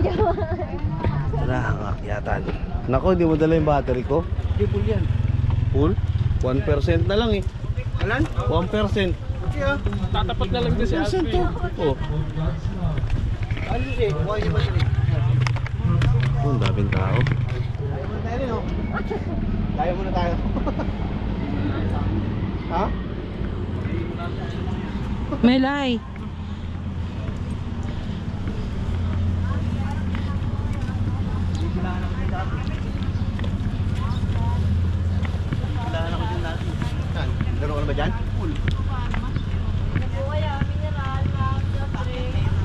Tara, ang akyatan. Nako, hindi mo dala yung battery ko. Hindi full yan. Full? 1% na lang eh. Alan? 1%. Okay ah. Tatapat na lang din si Alfie. Oh. Ano siya? Kuha niya ba siya? Oh, ang daming tao. Tayo muna tayo rin oh. Tayo muna tayo. Ha? Melay. Kailangan ako din dati. Kailangan ako din dati. Saan? Laro ka na ba dyan? Full.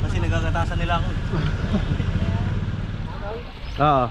Kasi nagagatasan nila ako. Oo.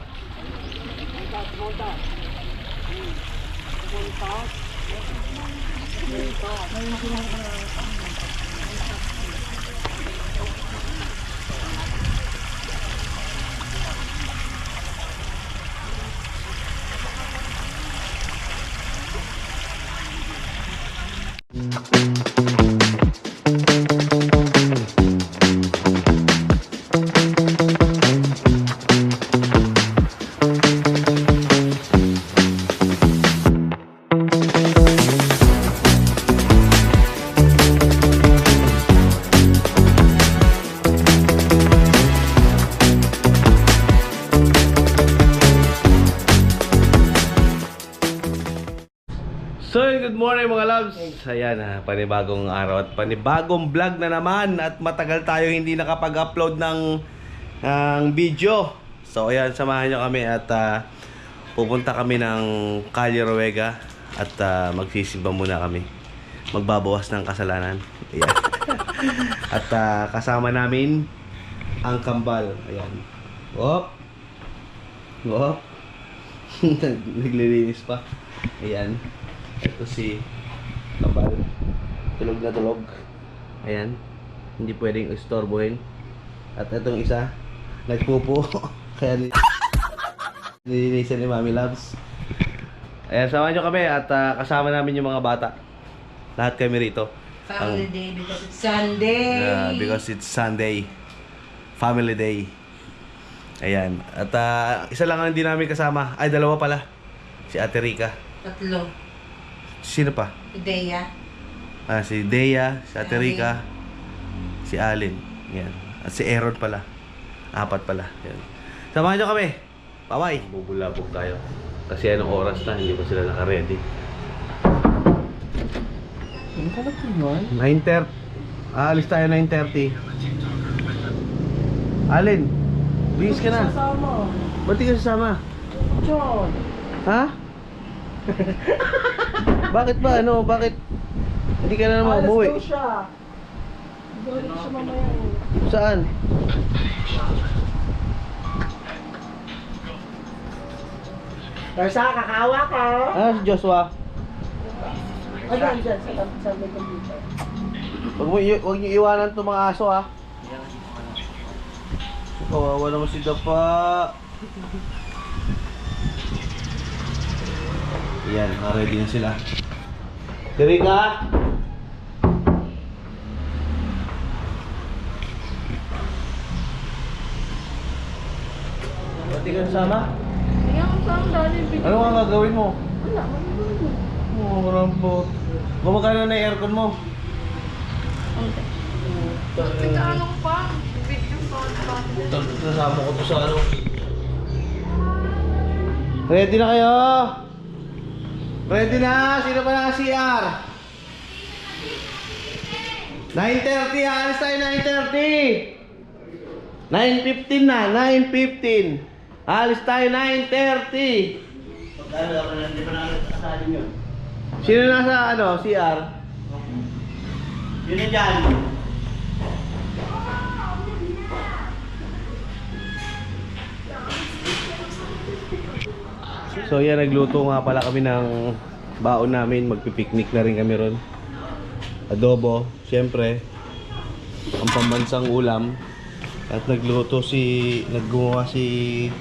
So, good morning mga loves. Ayan, panibagong araw at panibagong vlog na naman. At matagal tayo hindi nakapag-upload ng video. So, ayan, samahan nyo kami at pupunta kami ng Calle Ruega. At magsisimba muna kami. Magbabawas ng kasalanan. Ayan. At kasama namin ang kambal. Ayan. Wop. Wop. Naglilinis pa. Ayan. Ito si Kambal. Tulog na tulog. Ayan. Hindi pwedeng istorbohin. At itong isa, nagpupo. Kaya nilinisan ni Mami Loves. Ayan, samahan nyo kami at kasama namin yung mga bata. Lahat kami rito. Family day because it's Sunday. Because it's Sunday. Family day. Ayan. At isa lang ang hindi namin kasama. Ay, dalawa pala. Si Ate Rica. Tatlo. Sino pa? Ideya. Si Dea, si Ate Rica, si Alin. Yan. At si Aaron pala. 4 pala. Yan. Samahan nyo kami. Bye-bye. Bubulabog tayo. Kasi anong oras na, hindi pa sila naka-ready. Ano ka nagtuloy? 9:30. Aalis tayo 9:30. Alin, bihis ka na. Sasama. Ba't di ka sasama? John. Ha? Bakit ba? Ano? Bakit? Hindi ka na naman umuwi? Alas daw siya. Doon siya mamaya. Saan? Darsa, kakawa ka. Si Joshua. Ayan, dyan. Sa may computer. Huwag niyo iwanan itong mga aso, ha? Kawawa naman si Dapa. Yan, ready na sila. Diri ka! Pati ka sama? Ano nga gagawin mo? Wala, Oh, marambot. Gumagana na yung aircon mo. Anong pa? Video pa. Nasama ko to sa ano. Ready na kayo? Ready na? Sino pa naka-CR? 9:30, alis tayo 9:30. 9:15 na, 9:15. Alis tayo 9:30. Sino nasa ano, CR? Yun na dyan. So yan, nagluto nga pala kami ng baon namin. Magpipiknik na rin kami ron. Adobo, syempre ang pambansang ulam. At nagluto naggumawa si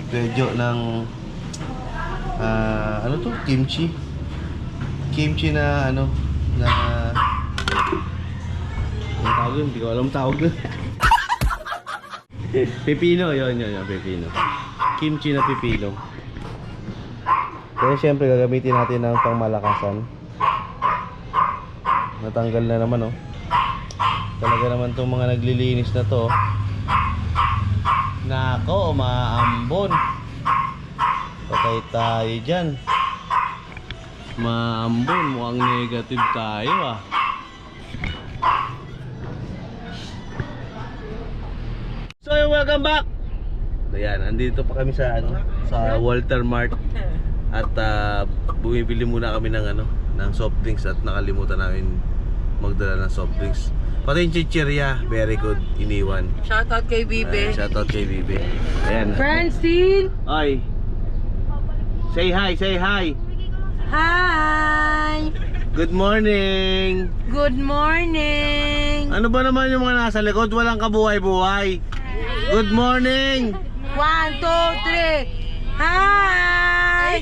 Pedro ng ano to? Kimchi. Kimchi na ano, na ang tawag yun, hindi ko alam tawag na. Pipino, yun, pipino. Kimchi na pipino. Kaya syempre gagamitin natin ng pangmalakasan. Natanggal na naman, oh. Talaga naman itong mga naglilinis na to. Nako, maambon. Patay tayo dyan. Maambon, mukhang negative tayo, ah. So, welcome back. Ayan, andito pa kami sa sa Walter Mart. At bumibili muna kami ng ng soft drinks at nakalimutan namin magdala ng soft drinks. Pati yung chichirya, very good, iniwan. Shoutout kay Bibe. Shoutout kay Bibe. Ayan. Francine! Oy. Say hi, say hi. Hi! Good morning. Good morning! Ano ba naman yung mga nasa likod? Walang kabuhay-buhay. Good morning. 1, 2, 3! Hi!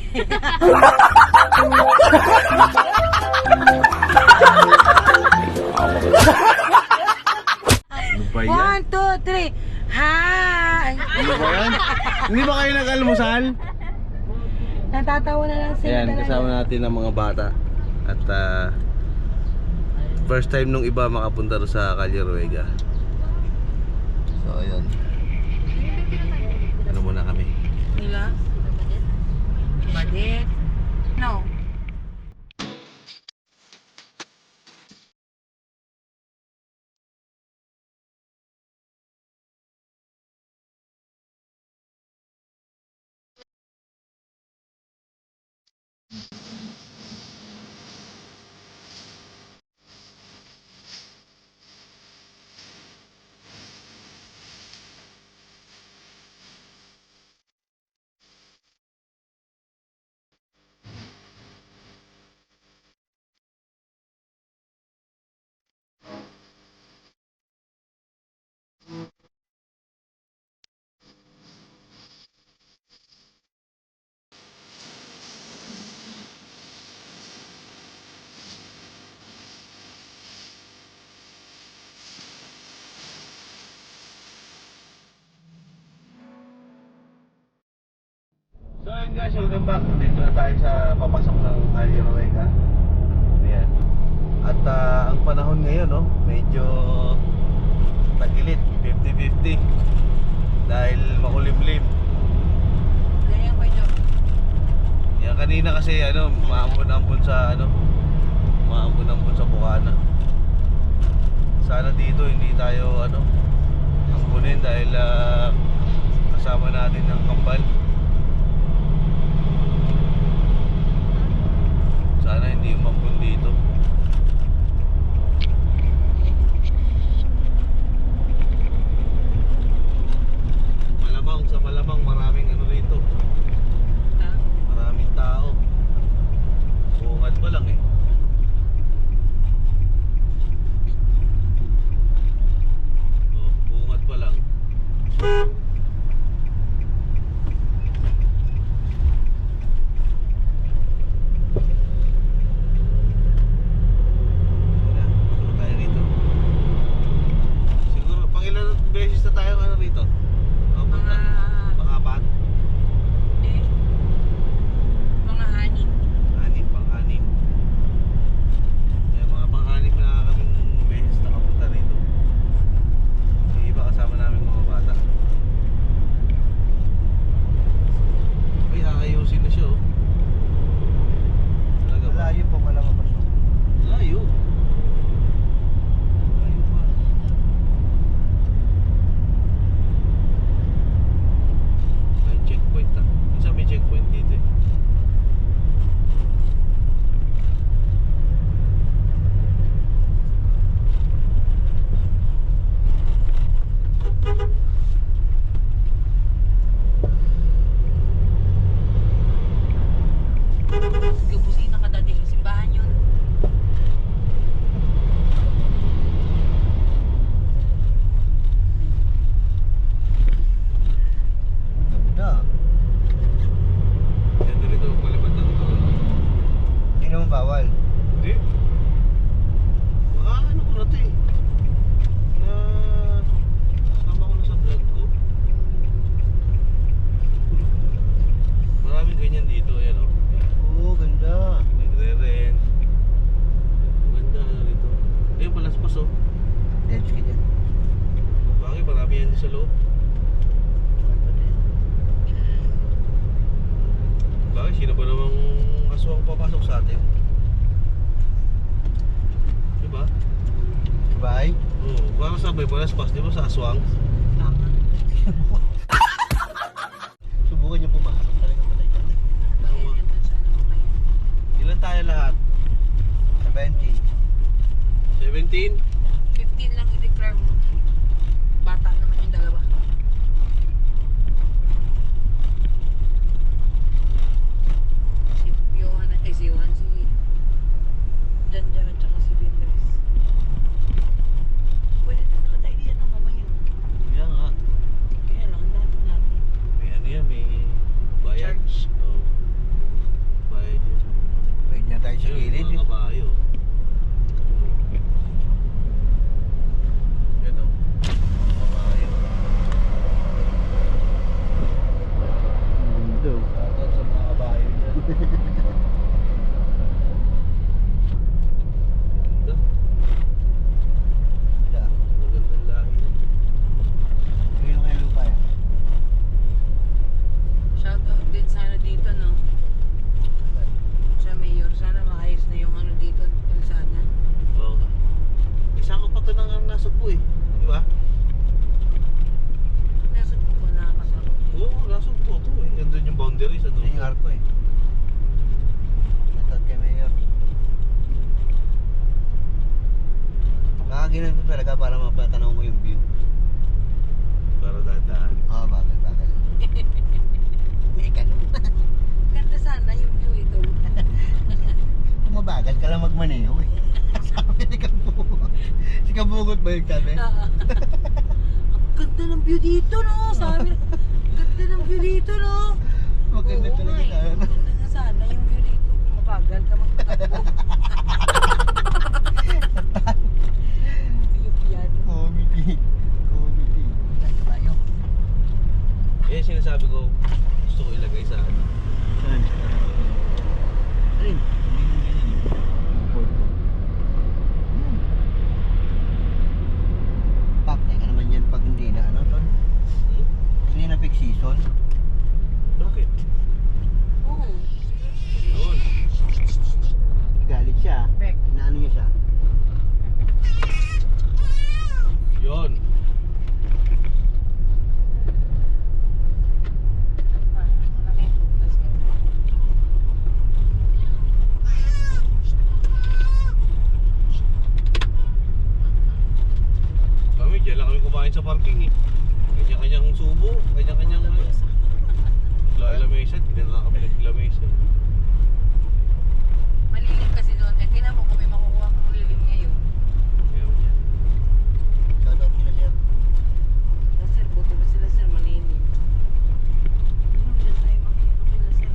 Ano ba yan? 1, 2, 3! Hi! Ano ba yan? Hindi ba kayo nag-almusal? Natatawa na lang sila. Ayan, talaga. kasama natin ang mga bata. At first time nung iba makapunta ro sa Calle Ruega. So, ayun. Ano muna kami? Nila? Badit? No. So ayun guys, welcome back. Dito na tayo sa papasok ng Calle Ruega. Ayan. At ang panahon ngayon, no, medyo tagilid, 50-50. Dahil makulimlim. Ganyan ko ito. Yan kanina kasi maambon-ambon sa maambon-ambon sa Bukana. Sana dito hindi tayo ambunin dahil kasama natin ng kambal. Sana hindi umambon dito. Malamang maraming rito. Maraming tao. Bungad pa lang eh. Oh, bungad pa lang. loob. Bakit? Sino ba namang aswang papasok sa atin? Diba? Bye. Oo, parang sabay pa nas di ba sa aswang? Tama. Subukan niyo pumasok. Talaga patay ka. Bayan yan dun sa ano ba yan? Ilan tayo lahat? 70. 17? 15 lang i-declare mo. Bata naman yung dalawa. Si Johan si Juan, si Janjan at saka si Beatrice. Pwede na nakatay diyan ang mamaya. Kaya nga. Kaya lang, ang dami natin. May ano yan, may bayad. Charge. Oo. Bayad yan. Pwede na tayo sa Yun, gilid. mga kabayo. Yan o. Mga kabayo. Mundo. Shoutout sa mga kabayo dyan. Ganda. Wala. Magandang lahi yan. Kilo kayo lupa yan. Shout out din sana dito, no? Sa mayor, sana maayos na yung ano dito, Elzana. Oo nga. Isang ka pa ito nang nasugbo eh. Di ba? Nasa po ba nakakasama? Oo, nasugbo ito eh. Yan doon yung boundaries. Ano? Yan yung arko eh. Shoutout kay Mayor. Kakaginan ko talaga para mapatanaw mo yung view. Para dadaan. Oo, bagay. May ganun. Ganda sana yung view ito. Mabagal ka lang magmaneho eh. Sabi ni Kabugot. Si Kabugot ba yung sabi? Ang ganda ng view dito, no? Sabi, ganda ng view dito, no? Maganda Oo talaga nga eh. tayo. Ganda na sana yung view dito. Kung mabagal ka magpatakbo. Ayun yan. Comedy. Tayo tayo. Eh, sinasabi ko, gusto ko ilagay sa ano. Saan? Alin? Hindi mo ganyan eh. Photo. Pakte ka naman yan pag hindi na ano, Ton? Hmm? Hindi na peak season. Bakit? Oo. Yun. Galit siya. Pek. Inaano niya siya. Yun. Ah, malaki ito. Tapos ganda. Kami, dyan lang kami kumain sa parking eh. Kanya-kanyang subo, kanya-kanyang ano. Lamesa, hindi na kami naglamesa. Malilim kasi doon. Eh, tinan mo kung may makukuha kang lilim ngayon. Meron yan. Shoutout kina sir. Ah, sir, buti ba sila, sir? Malilim. Ano, dyan tayo makikita kila, sir.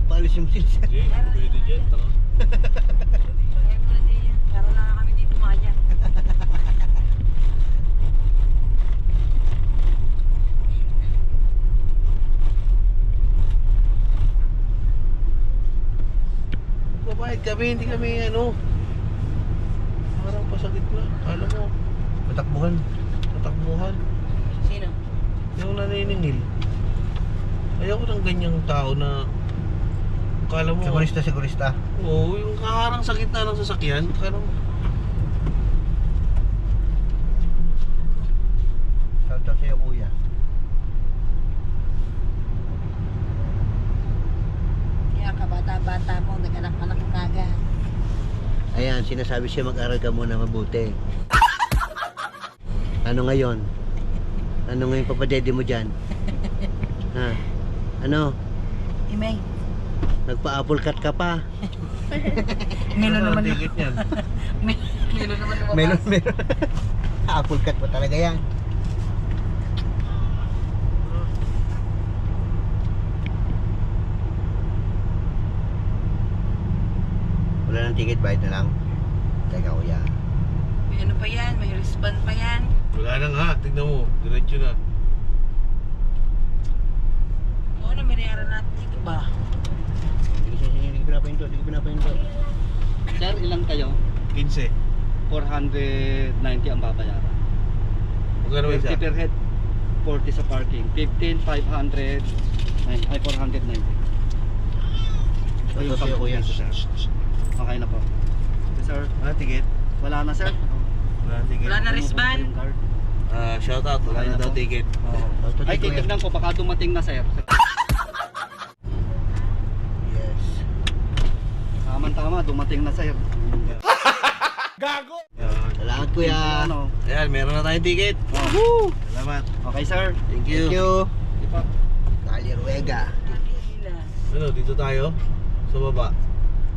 Palis yung sil sir. Hindi, pwede dyan, tanga. Kaya mo na din yan. Para lang kami di bumaya. Babayad kami, hindi kami ano. Parang pasagit na. Alam mo, Matakbuhan. natakbuhan. Sino? Yung naniningil. Ayoko ng ganyang tao na kala mo. Sigurista. Oo, yung kaharang sa gitna ng sasakyan. Kala mo. Shoutout sa'yo kuya. Kaya kabata-bata mo, nag-anak-anak ka agad. Ayan, sinasabi siya mag-aral ka muna mabuti. Ano ngayon? Ano ngayon papadede mo dyan? Ha? Ano? Imay. Nagpa-apple cut ka pa? Milo Ano naman. ang ticket niyan? Milo naman lumabas. Meron. Apple cut pa talaga yan. Wala ng ticket, bayad na lang. Teka kuya. May ano pa yan, may wristband pa yan. Wala na nga, tignan mo. Diretso na. Oo na, mayroon natin dito ba? Hindi ko pinapahinto. Sir, ilang kayo? 15. 490 ang babayaran. Magkano ba isa? 50 per head, 40 sa parking. 15, 500, ay 490. So yung Totoo, kuya. sir. Okay na po. Okay, sir. Ah, ticket. Wala na sir. Wala ticket. Wala na wristband. Yung guard. Shout out, wala na daw ticket. Oo. Totoo, Ay, kuya. titignan ko baka dumating na sir. Yes. Tama, dumating na sir. Salamat kuya. Ano? Ayan, meron na tayong ticket. Oh. Salamat. Okay sir. Thank you. Thank you. Di pa. Cali Ruega. Ano, dito tayo? Sa baba.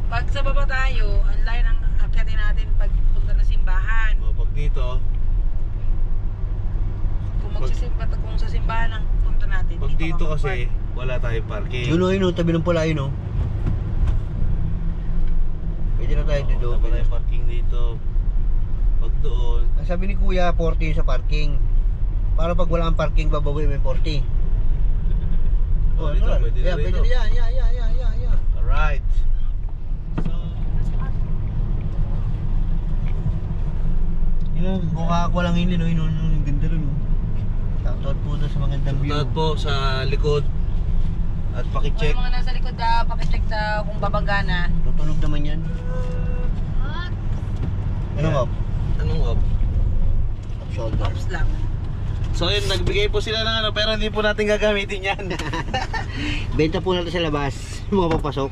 Pag sa baba tayo, ang line ang akyatin natin pag punta na simbahan. O, pag dito, Kung sa simbahan ang punta natin. pag dito ka kasi, wala tayong parking. Yun o, yun o, tabi ng pula yun o. Pwede na tayo dito. Wala tayong parking dito. Pag doon, Ang sabi ni kuya, 40 yung sa parking. Para pag wala kang parking, babawi may 40. oh, dito, ano? pwede na Yeah, rito. pwede na yan. Yeah. Alright. So, Yun o, mukha ko lang yun o, yun o, yung ganda rin o. Shoutout po doon sa magandang view. shoutout po sa likod. At Kung pakicheck. mga nasa likod pakicheck kung babangga na. Tutunog naman yan. Ano Yan. nga? Anong up? Up shoulder. Ops lang. So yun, nagbigay po sila ng ano, pero hindi po natin gagamitin yan. Benta po natin sa labas. Yung mga papasok.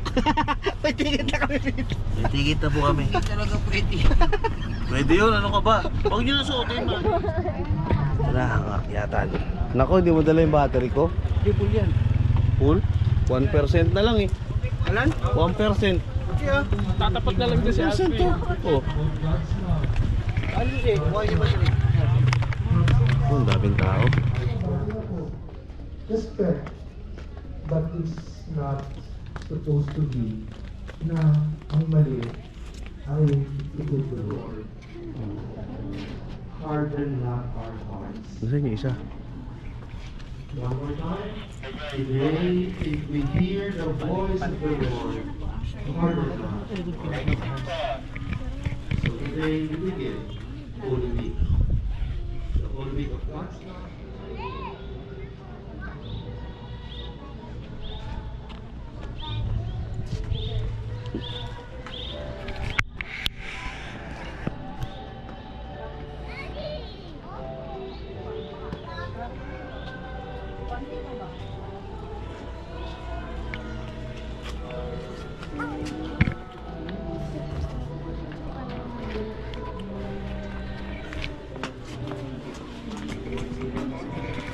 May ticket na kami dito. May ticket na po kami. Hindi talaga pwede. Pwede yun, ano ka ba? Huwag nyo na suotin man. Tara, ang akyatan. Nako, hindi mo dala yung battery ko. Di po yan. Full? 1% na lang eh. Alan? 1%. Tatapat na lang din si Alfie. Oh, Ano siya? Kuha niya ba siya? oh, ang daming tao. Respect, but it's not supposed to be na ang mali ay ituturo. Harden not our hearts. Nasaan yung isa? One more time. Today, if we hear the voice of the Lord, harden not. So today we begin Holy Week. The Holy Week of God's love.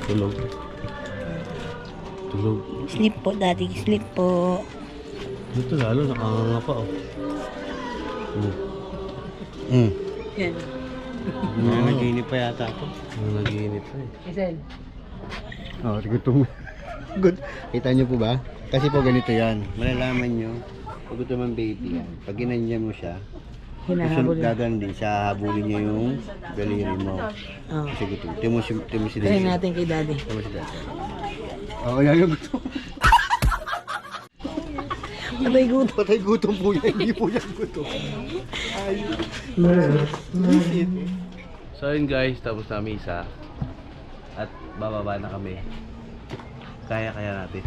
Tulog. Tulog. Sleep po, daddy. Sleep po. Dito lalo, nakanganga pa oh. Yan. Nanaginip pa yata ako. Naginip pa eh. Isel. Oh, gutom. Good. Kita niyo po ba? Kasi po ganito yan. Malalaman niyo, pag gutom ang baby yan. Pag ginanya mo siya, Hinahabol susunod na. gagan din siya, habulin niya yung daliri mo. Oh. Kasi gutom. Timo si Try Daisy. natin kay daddy. Timo si Daisy. Oo, yan yung gutom. Patay gutom. Patay gutom po yan. Hindi po yan gutom. So yun guys, tapos na misa. At bababa na kami. Kaya natin.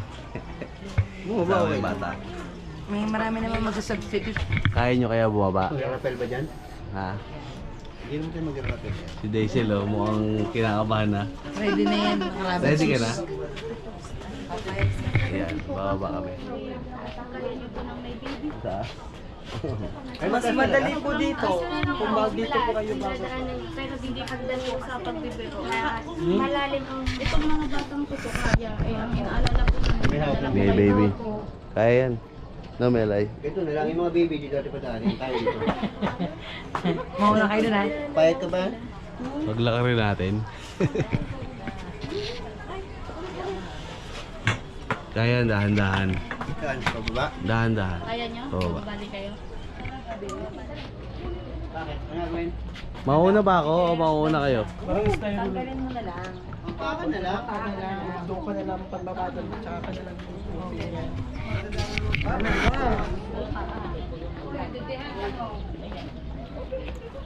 Bumaba, Kasama okay yung lang. bata. May marami naman magsasubstitute. Kaya nyo kaya bumaba? Mag-rappel ba dyan? Ha? Hindi naman tayo mag-rappel. Si Daisy lo, mukhang kinakabahan na. Ready na yan. Makarami. Ready ka na? Ayan, bababa kami. Sa? Mas madali po dito. Kung dito po kayo bago. Pero hindi hagdan po sa pagbibiro. Kaya malalim ang itong mga batang to kaya. Eh, ang inaalala po namin. Hey baby. Kaya yan. No, Melay. Ito na lang yung mga baby dito natin padaanin. Tayo dito. Mauna kayo dun ha. Payat ka ba? Paglaka rin natin. Kaya yan, dahan-dahan. Saan? Pababa? Dahan-dahan. Kaya nyo? Oo. Balik kayo. Bakit? Ano gawin? Mauna ba ako o mauna kayo? Tanggalin mo na lang. Ang paka na lang. Doon ka na lang pagbaba doon. Tsaka ka na lang.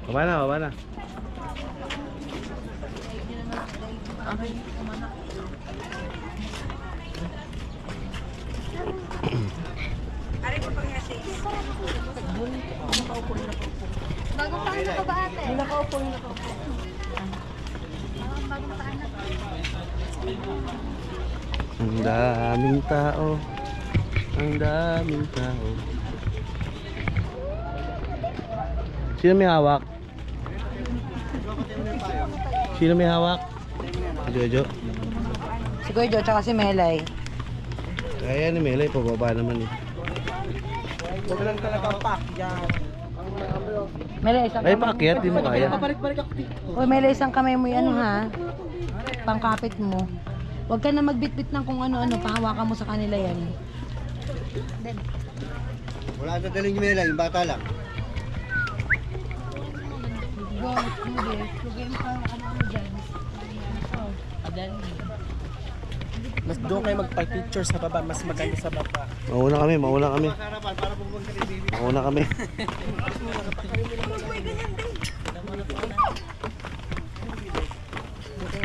Baba na, baba na. Bagong paan na ka ba ate? Nakaupo. Bagong paan na. Ang daming tao. Ang daming tao. Sino may hawak? Sino may hawak? Si Jojo. Si Kuya Jo, tsaka si Melay. Kaya ni Melay, pababa naman eh. Melay, isang Ay, paakyat, di mo kaya. Uy, Melay, isang kamay mo yan, ha? Pangkapit mo. Huwag ka na magbitbit ng kung ano-ano. Pahawakan mo sa kanila yan. Wala na daling nyo lang, yung bata lang. Mas doon kayo magpa-picture sa baba, mas maganda sa baba. Mauna kami, mauna kami. Mauna kami.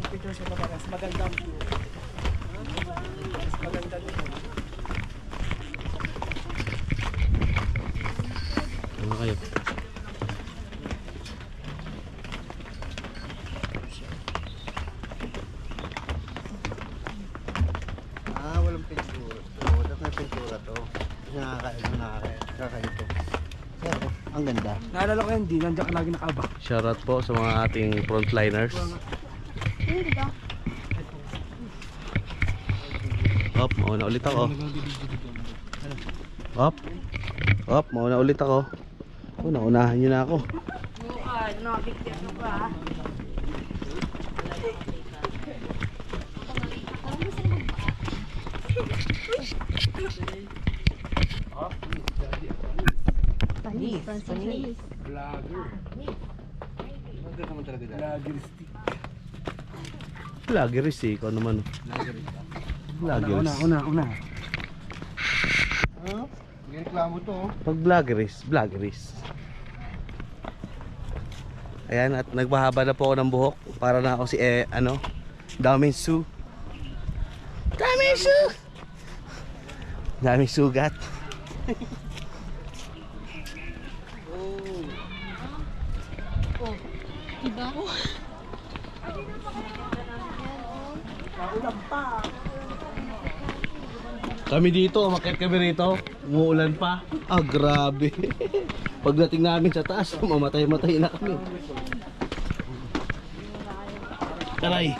Picture sa baba, mas maganda ang view. Mas maganda doon. Ano kayo? Walang pintura. Oo, dapat may pintura to. Nakakaito. Pero, ang ganda. Naalala ko yun, di nandiyan ka lagi nakaaba. Shoutout po sa mga ating frontliners. Op, mauna ulit ako. Op. Op, mauna ulit ako. Oh, naunahan nyo na ako. Vloggeris eh, ikaw naman. Vloggeris. Una. May reklamo to. Pag vloggeris. Ayan, at nagpahaba na po ako ng buhok para na ako si Daming Su. Daming sugat. Diba? Kami dito, umakyat kami rito. Umuulan pa. Ah, grabe. Pagdating namin sa taas, mamatay-matay na kami. Taray.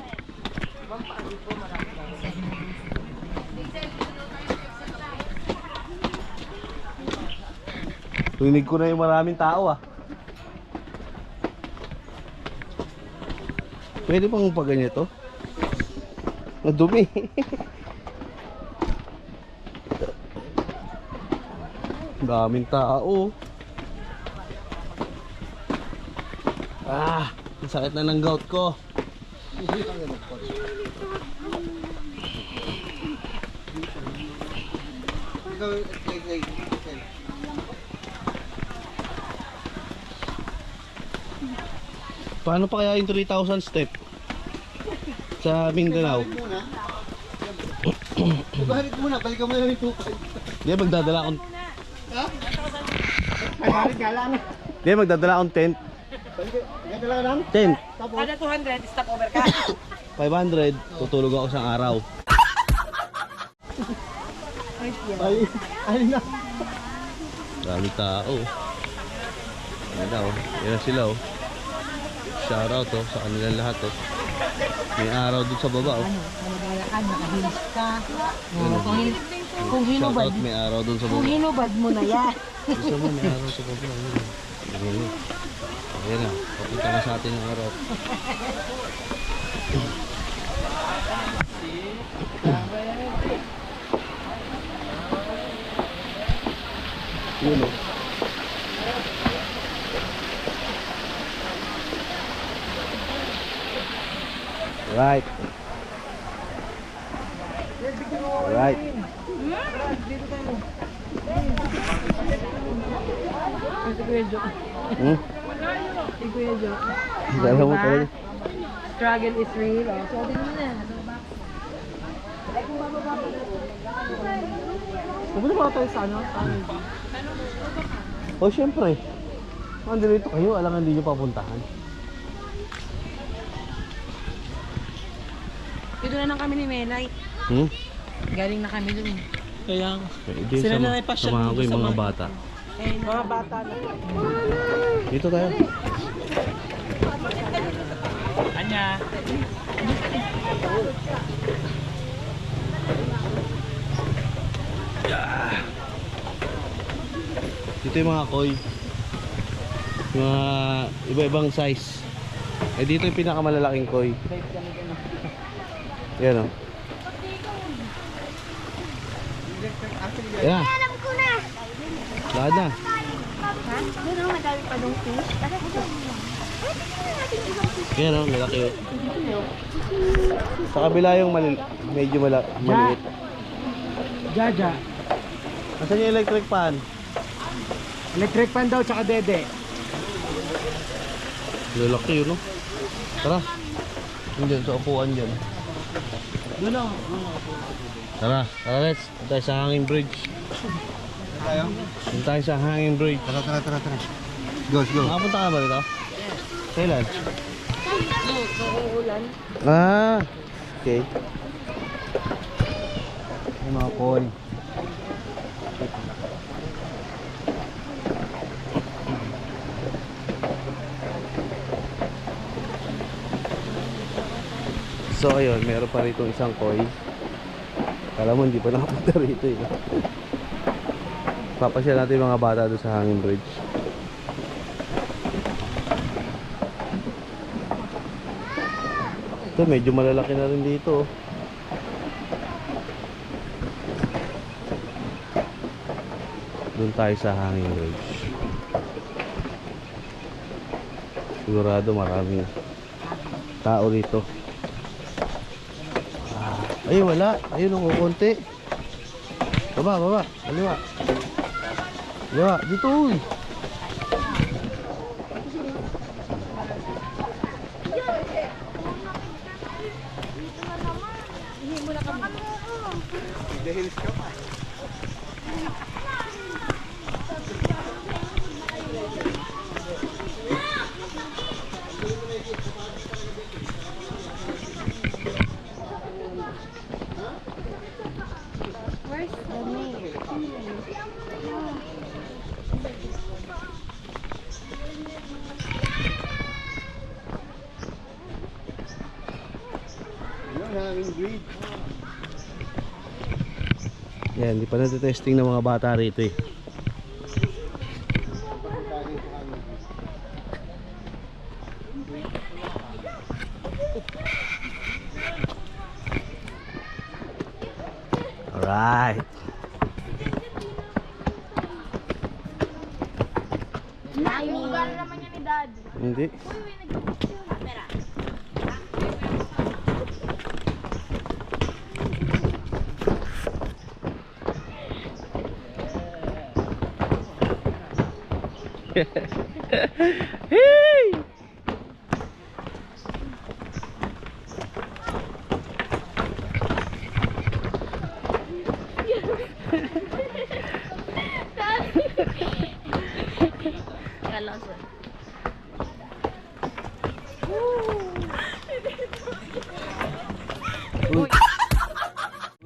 Tunig ko na yung maraming tao ah. Pwede bang paganyan to? Madumi. Daming tao. Ah, ang sakit na ng gout ko. Paano pa kaya yung 3,000 step sa Mindanao? Balik muna, balikan mo lang yung 2.5. Di magdadala akong Balik ka lang. Di magdadala akong tent. Ganda lang lang. Tent. Kada 200, stop over ka. 500, tutulog ako sa araw. Ay na. Daming tao. Ano daw? Yan sila oh. Shoutout oh sa kanilang lahat oh. May araw dun sa baba oh. Malagaya ka, nakahilis ka. Kung hinubad, Shoutout may araw dun sa kung baba. hinubad mo na yan. Gusto mo may araw sa baba. Ayun. Ayan na. Papunta na sa atin ang araw. Yun oh. Right. Right. Hmm? Dala mo talaga. struggle is real. Oh. So, din mo na. Pupunta ba tayo sa ano? O, syempre. Andito kayo, alam hindi nyo papuntahan. Dito na lang kami ni Melay. Galing na kami dun. Kaya Pwede Sila na may passion samahan ko yung sa mga mga- bata. mga bata na. Dito tayo. Anya. Dito yung mga koi. Mga iba-ibang size. Eh dito yung pinakamalalaking koi. Yan o. Yan. Alam ko na! Lahat na. Ha? Doon ang madami pa dong fish. Tara, ito. Yan o, malaki o. Sa kabila yung medyo maliit. Jaja. Asan yung electric fan? Electric fan daw tsaka dede. Lalaki yun, no? Tara. Yung dyan, sa upuan dyan. Ano? Tara, let's. Doon tayo sa hanging bridge. Tayo? Doon tayo sa hanging bridge. Tara. Go. Nakapunta ka ba dito? Kailan? Ah, okay. Yung mga koi. So ayun, meron pa rito isang koi. Kala mo hindi pa nakapunta rito eh. Papasya natin yung mga bata doon sa hanging bridge. Ito medyo malalaki na rin dito. Doon tayo sa hanging bridge. Sigurado maraming tao dito. Ay wala, ayun ang kukunti. Baba, kaliwa. Dito uy. Where's the mayor? Yung hanging bridge. Yan, hindi pa natitesting ng mga bata rito eh. Alright. Lugar naman yan ni Dad. Hindi. Camera. Hey! Kalason.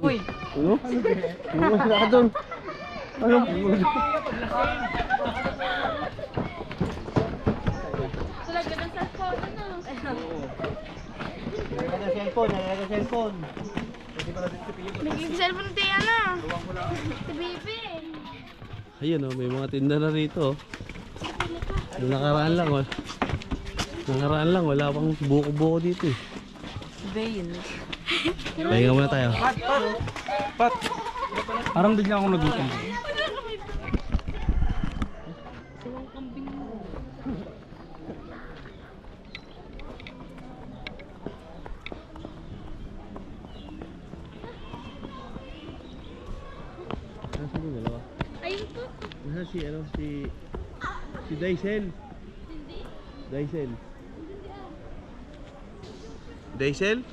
Uy. Ano? Wala ka doon. Ano? Talaga ng cellphone, ano? Nalagay cellphone. Naging cellphone tayo na. Si Bibi. Ayun oh, may mga tinda na rito. Yung nakaraan lang, wala pang buko-buko dito eh. Bayin. Pahinga muna tayo. Pat. Parang bigla akong nagutom. Nasaan yung dalawa? Ayun po. Nasaan si Daisel? Daisel. Daisel?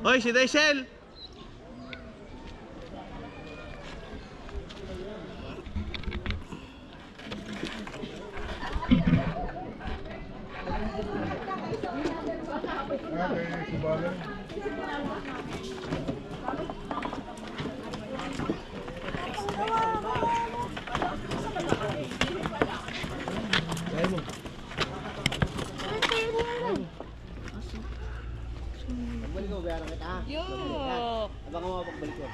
Hoy, si Daisel! Balik ko, bayaran kita. Yo! Abang ka mapagbalik ko.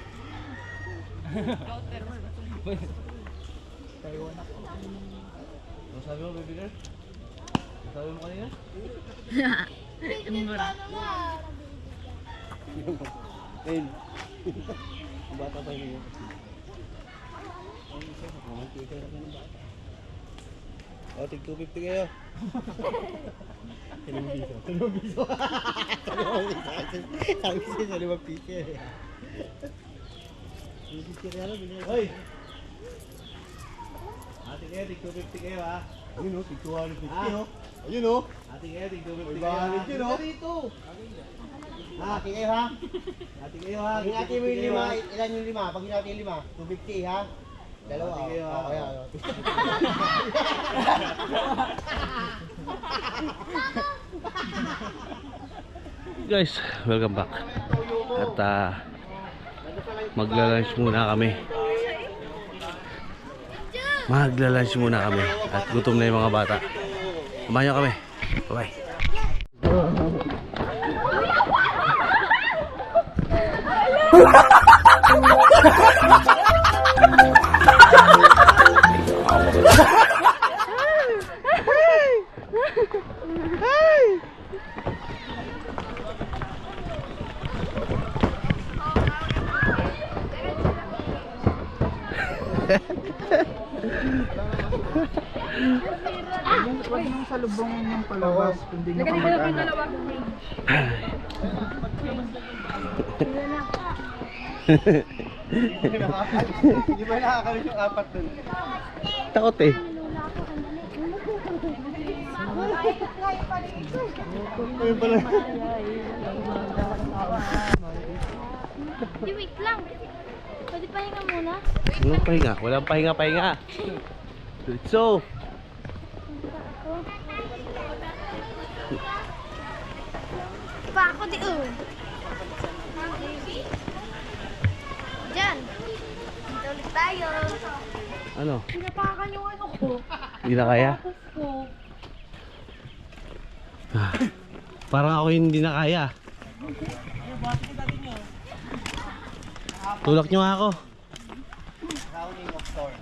Ano sabi mo, baby girl? Ano sabi mo kanina? Ayun. Ang bata pa yun. O, tig 250 kayo. Salubiso. Sabi siya sa 5 piso eh. Hoy! Ate kayo, tig 250 kayo ha. Ayun o, tig 250 o. Ah. Ayun o. Ate kayo, tig 250 May kayo bahalid yun o. Dito! Ate kayo ha. Ate kayo ha. Pag hinati mo yung 5, ilan yung 5? Pag hinati yung 5, 250 ha. Dalawa. Ate kayo, ha. Kaya. Guys, welcome back. At magla-lunch muna kami. Magla-lunch muna kami. At gutom na yung mga bata. Samahan nyo kami. Bye-bye. Huwag nang salubong ng palabas, kundi nyo kamag-anak. Di ba nakakalit yung 4 dun? Takot eh. Ayun pala. Di, wait lang. Pwede pahinga muna? Anong pahinga? Walang pahinga-pahinga. So, Pa ako di, Diyan. Dito ulit tayo. ano? Pinapakan yung ano ko. Hindi na kaya? Ko. Parang ako hindi na kaya. Tulak nyo nga ako. Rounding of store.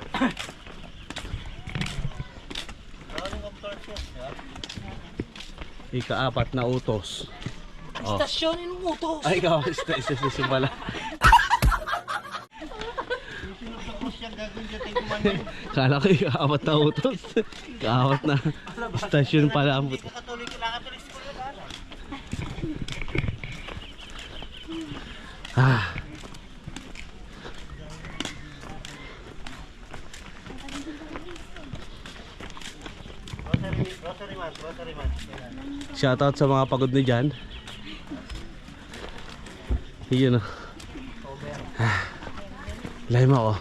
Rounding of store siya. Ika-4 na utos. Oh. Stasyon yung utos. Ay, ikaw. Istasyon pala. Kala ko ika-4 na utos. Ika-4 na stasyon pala. Katuloy school na gano'n. Ah. Rosary man. Shoutout sa mga pagod ni Jan. Yun o. Ilay mo ako.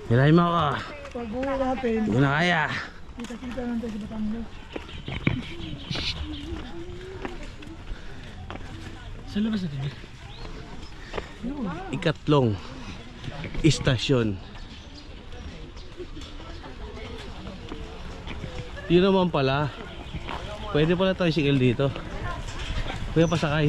Ilay mo ako. Pag-uwi natin, Hindi ko na kaya. kita-kita lang tayo sa Batangas. Sa labas natin eh. Ikatlong istasyon. Yun naman pala. Pwede pala tricycle dito. Pwede pasakay.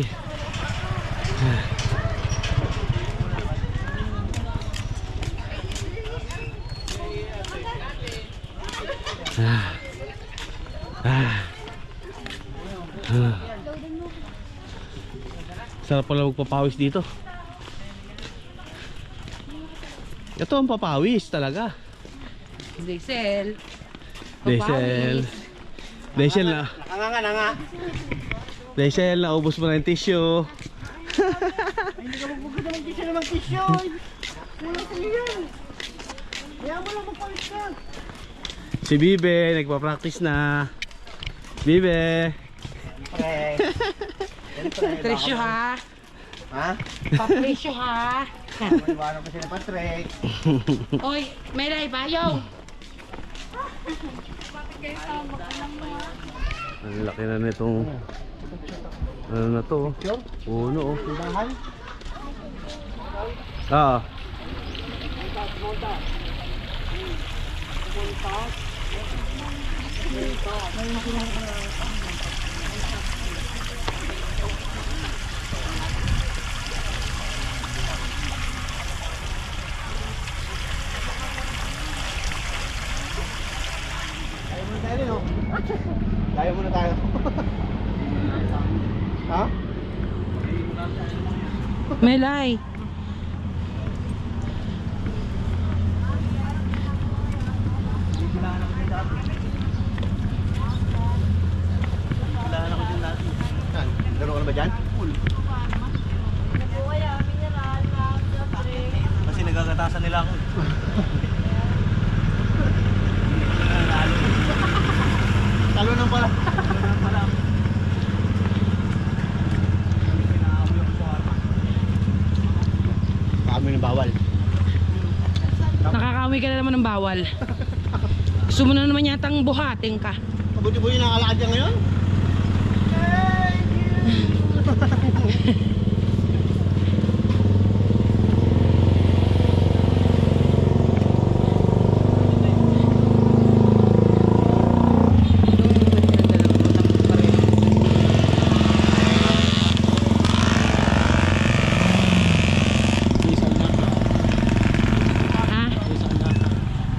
Sarap pala magpapawis dito. Ito ang papawis talaga. Diesel. Diesel. Diesel na. Nanga. Diesel na ubos mo na yung tissue. Hindi ka magbubuga ng tissue naman tissue. Wala ko yan. Kaya mo lang magpalit ka. Si Bibe nagpa-practice na. Bibe. Siyempre. Trisyo ha. Ha? Paprisyo ha. Maliwanag pa sila, Patrick. Oy, Melay, bayaw. Ang laki na nitong ano na to? Puno oh. Bahay. Ah. Layo muna tayo. Ha? Melay. Saan? Laro ka na ba dyan? Kasi nagagatasan nila ako. Talo nang pala. Kami ng bawal. Nakakaamoy ka na naman ng bawal. Gusto mo na naman yatang buhating ka. Mabuti-buti nakalakad yan ngayon. Ha?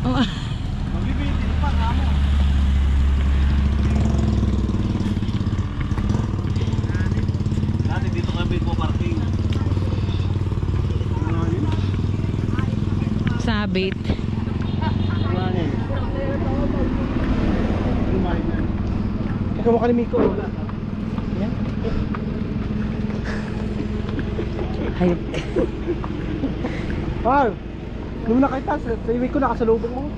Oo. Dati dito kami po parking. Sabit. Ikaw mo kalimiko. Hayop. Par, nung nakita, sa iwi ko nakasalubong mo.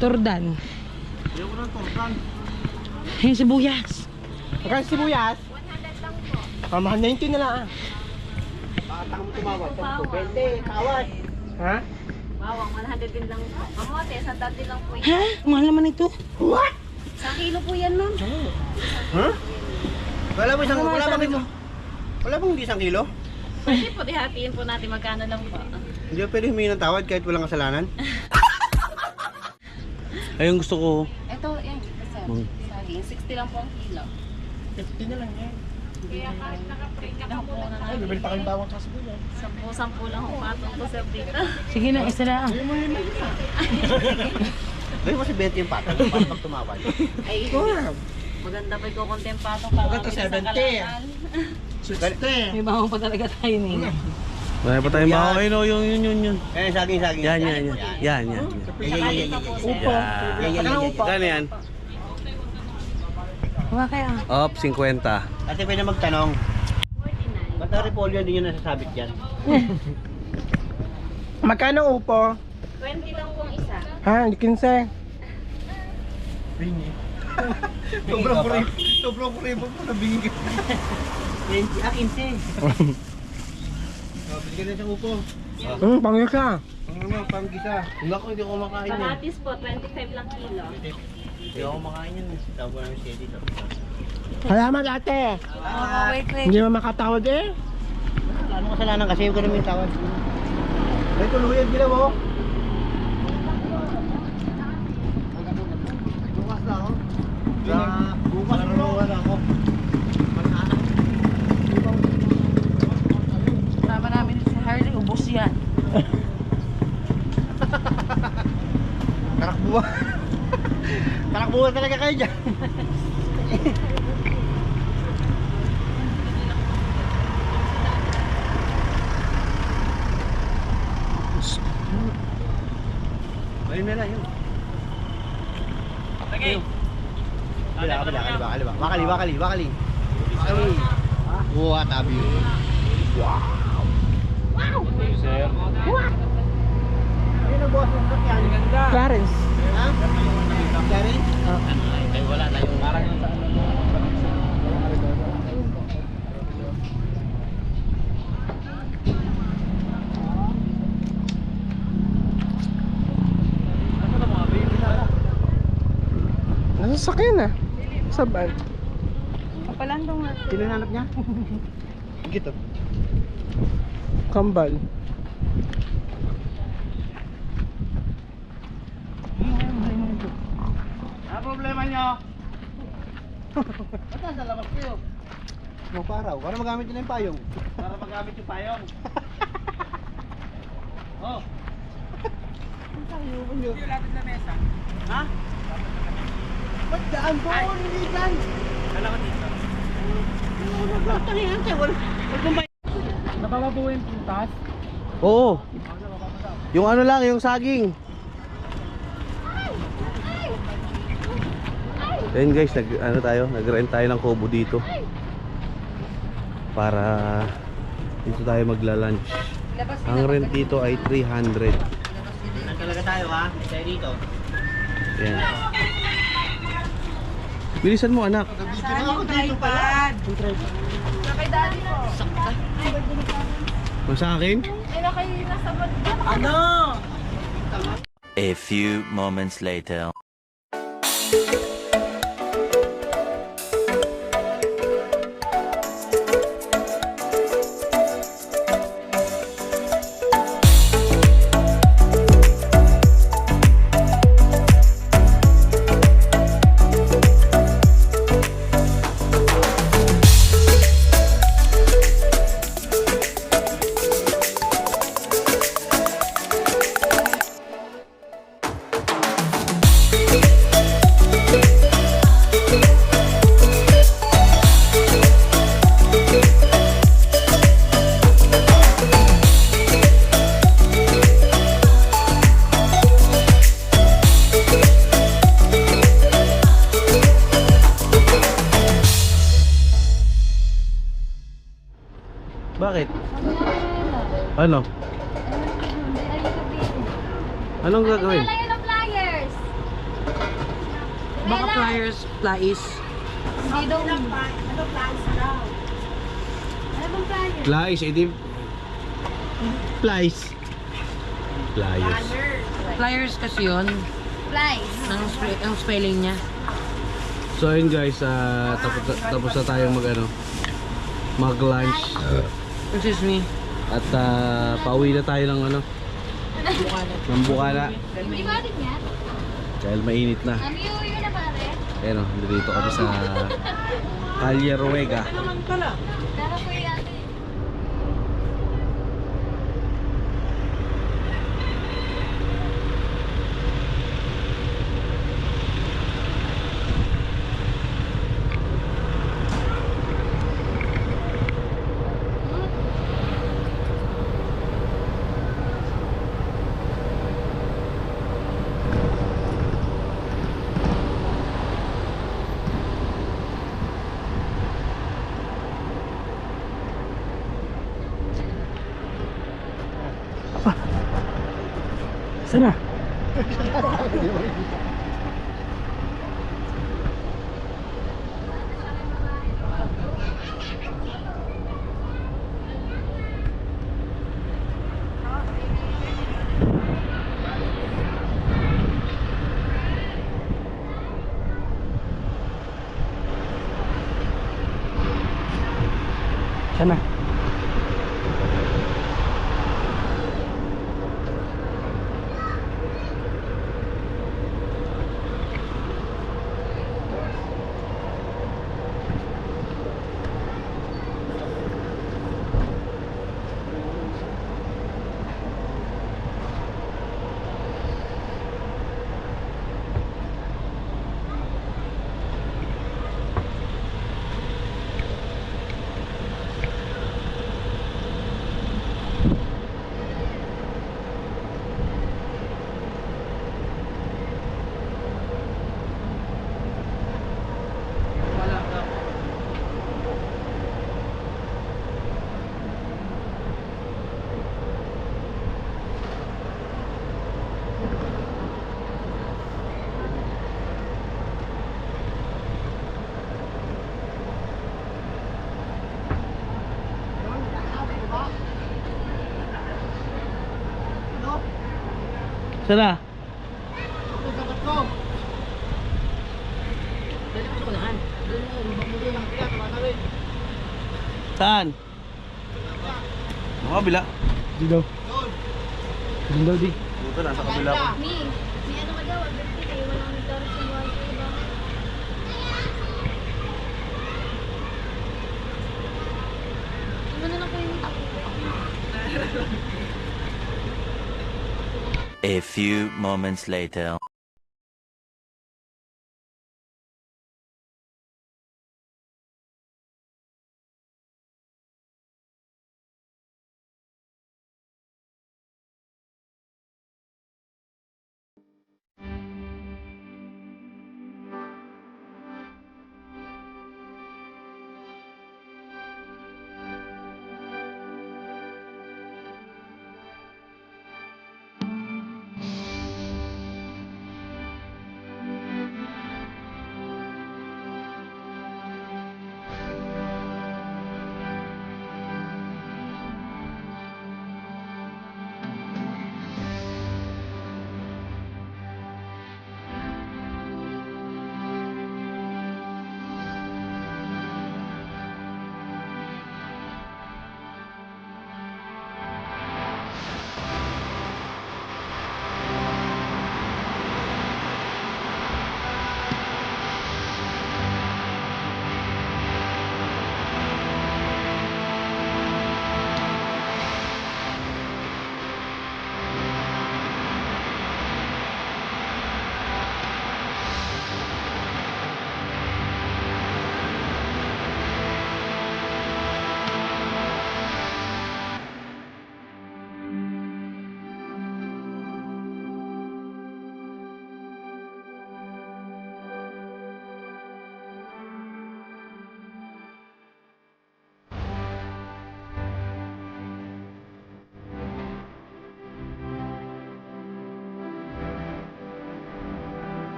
Turdan. Yung sibuyas. Magkano sibuyas? 119 na lang ah. Bakit mo tumawad? 20, tawad. Ha? Bawang 100 din lang po. Kamote, sa dati lang po. Ha? Mahal naman ito. Sa kilo po yan, ma'am. Ha? Wala bang hindi 1 kilo? Pwede po, dihatiin po natin magkano lang po. Hindi ba pwede humingi ng tawad kahit walang kasalanan? Ayun gusto ko. Ito, yan. Saging, 60 lang po ang kilo. 50 na lang yan. Kaya kahit naka-free ka po na Ay, bibili pa kayong bawang sa sibuyas. 10 lang ang patong po sa dito. Sige na, isa lang. Gawin mo si 20 yung patong para pag tumawad. Ay, maganda pa yung kontempatong Maganda 70. 60. May bawang pa talaga tayo niya. Wala pa tayong baka kayo, no? Yun. Eh, saging. Yan. Upo. Gano yan? Huwag kayo. Up, 50. Kasi pwede magtanong, 49. ba't ang repolyo hindi nyo nasasabit yan? Magkano upo? 20 lang po ang isa. Ha? 15. Sobrang kuribo po, nabingin ka. 20, 15. Bili ka na siyang upo. Pangil ka. Ano, panggisa. Hindi ko makain yan. Kamatis po, 25 lang kilo. Hindi ako makain yan. Tawag ko namin siya dito. Salamat ate. Wait. Hindi mo makatawad eh. Wala nang kasalanan kasi yung ko namin tawad. Ay, tuluyan sila mo. Bukas na ako. Bukas na ako. Tama namin si Harley, ubos yan. Tarakbuha. Tarakbuha talaga kayo dyan. Ayun na lang yun. Okay. Bakali. Wow, tabi yun. Wow. Sino boss ng sakyan? Clarence. Ha? Karen? Ay, wala na yung parang yung sa ano. Nasa sakyan na. Sa van. Sino nanap niya? Gito. Kambal. Ano problema nyo? Ba't nasa labas kayo? Mo paraw. Para magamit nila yung payong. Para magamit yung payong. Oh. Ha? Ba't daan po? Hindi dyan. Kala ko dito. Nababa po yung pintas? Oo. Yung ano lang, yung saging. Ayun guys, nag-rent tayo ng kubo dito. Para dito tayo magla-lunch. Ang rent dito ay 300. Talaga tayo ha? Tayo dito. Ayan. Bilisan mo anak. Kay daddy na. Sa akin? Ay, na kayo nasa bad. A few moments later. Bakit? Ano? Anong gagawin? Wala yun ang flyers. Baka pliers, plies. Hindi daw. Ano bang flyers? Flies, edi flies. Flyers. Pliers kasi yun. Flies. Ang spelling niya. So ayun guys, tapos na tayong mag-lunch. Excuse me. At pauwi na tayo ng ng Bukana. Hindi ba din yan? Dahil mainit na. Yun na pare. Ayan o, dito kami sa Calle Ruega. Pero po yan. Sana. Sana. Sana? Saan? Mga kabila. Di daw. Di daw di. Dito, nasa kabila ko. May ano ka daw, advertise eh. Walang nagdaros yung wifi ba? Ano na lang kayo nito? A few moments later.